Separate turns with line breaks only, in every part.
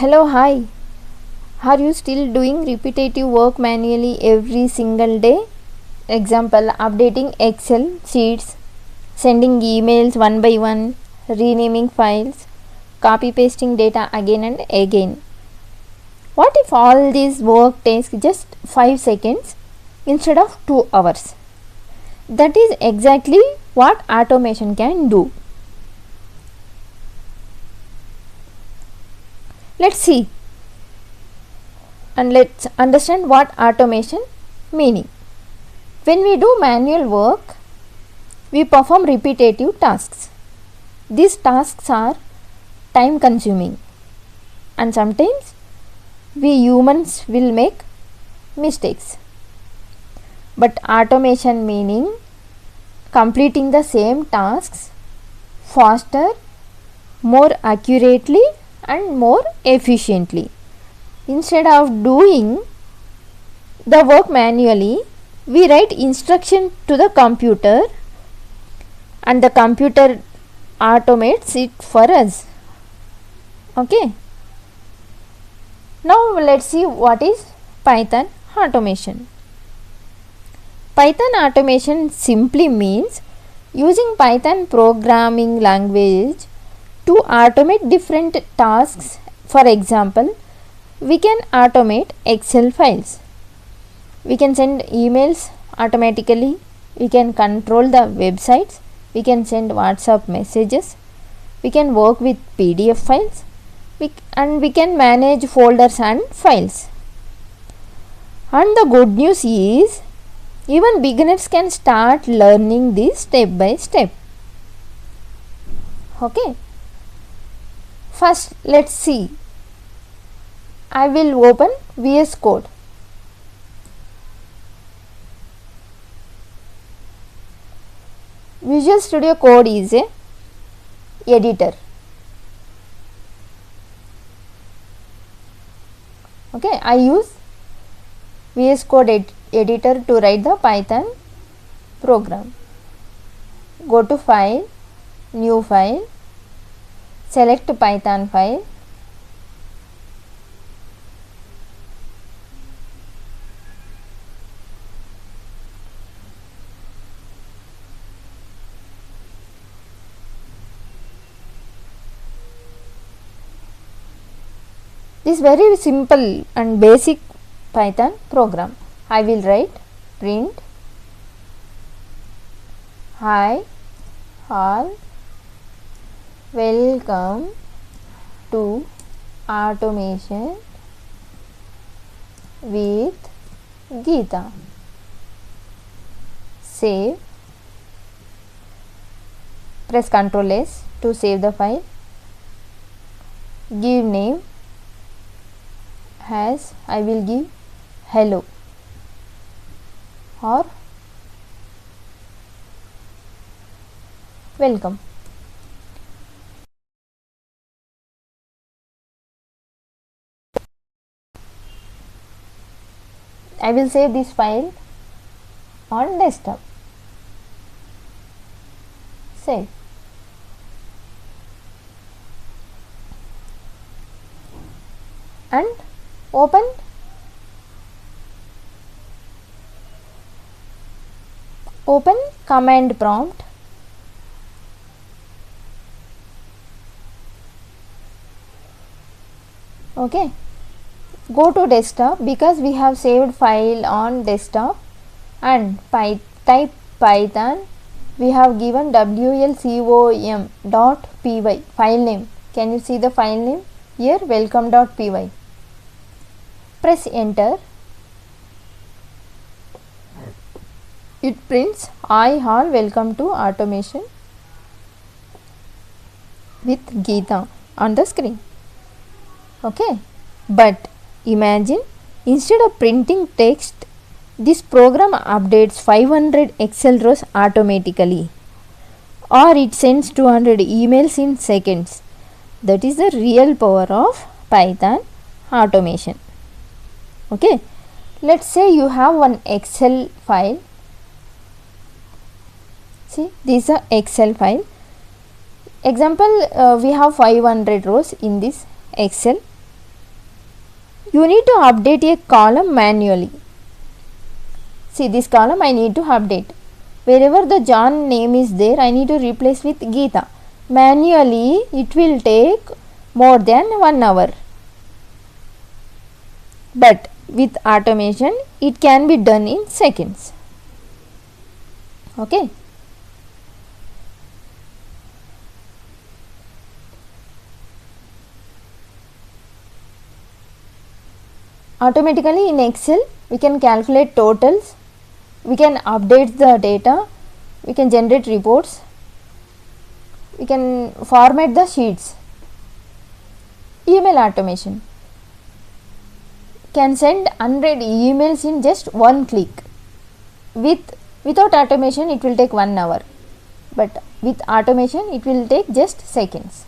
Hello, hi. Are you still doing repetitive work manually every single day? Example, updating Excel sheets, sending emails one by one, renaming files, copy pasting data again and again. What if all this work takes just 5 seconds instead of 2 hours? That is exactly what automation can do. Let's see and let's understand what automation meaning. When we do manual work, we perform repetitive tasks. These tasks are time consuming and sometimes we humans will make mistakes. But automation meaning completing the same tasks faster, more accurately and more efficiently. Instead of doing the work manually, we write instruction to the computer and the computer automates it for us. Okay. Now let's see what is Python automation. Python automation simply means using Python programming language to automate different tasks. For example, we can automate Excel files. We can send emails automatically. We can control the websites. We can send WhatsApp messages. We can work with PDF files. And we can manage folders and files. And the good news is, even beginners can start learning this step by step. Okay. First, let's see. I will open VS Code. Visual Studio Code is a editor. Okay, I use VS Code editor to write the Python program. Go to File, New File, select Python file. This very simple and basic Python program. I will write print hi all, welcome to automation with Geetha. Save. Press Ctrl S to save the file. Give name as I will give hello or welcome. I will save this file on desktop. Save. And open command prompt. Okay, go to desktop because we have saved file on desktop and type Python. We have given wlcom.py file name. Can you see the file name here? Welcome.py. Press enter. It prints hi all, welcome to automation with Geetha on the screen. Okay, but imagine instead of printing text, this program updates 500 Excel rows automatically, or it sends 200 emails in seconds. That is the real power of Python automation. Okay, let's say you have one Excel file. See, this is a Excel file. Example, we have 500 rows in this Excel. you need to update a column manually. See, this column I need to update. Wherever the John name is there, I need to replace with Geetha. Manually, it will take more than 1 hour. But with automation, it can be done in seconds. Okay. Automatically in Excel, we can calculate totals, we can update the data, we can generate reports, we can format the sheets. Email automation can send 100 emails in just one click. Without automation, it will take 1 hour, but with automation, it will take just seconds.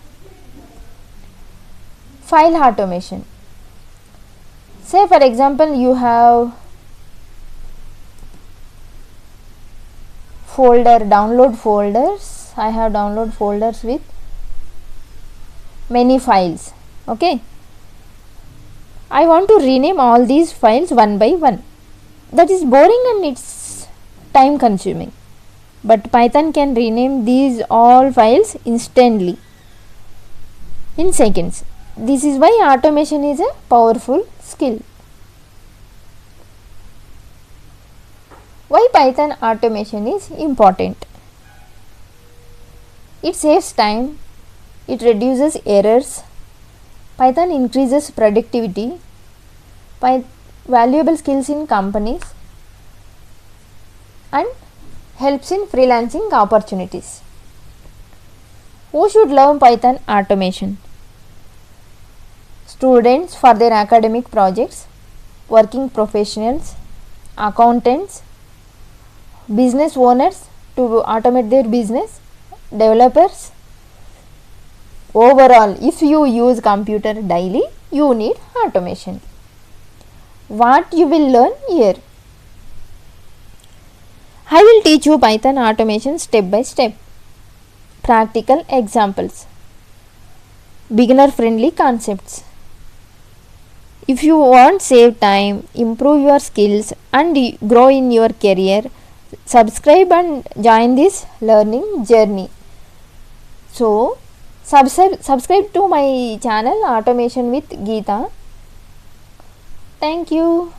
File automation. Say for example, you have download folders. I have download folders with many files. Okay. I want to rename all these files one by one. That is boring and it's time consuming. But Python can rename these all files instantly in seconds. This is why automation is a powerful skill. Why Python automation is important? It saves time, it reduces errors, Python increases productivity, valuable skills in companies, and helps in freelancing opportunities. Who should learn Python automation? Students for their academic projects, working professionals, accountants, business owners to automate their business, developers. Overall, if you use computer daily, you need automation. What you will learn here? I will teach you Python automation step by step. Practical examples. Beginner friendly concepts. If you want to save time, improve your skills and grow in your career, subscribe and join this learning journey. So, subscribe to my channel Automation with Geetha. Thank you.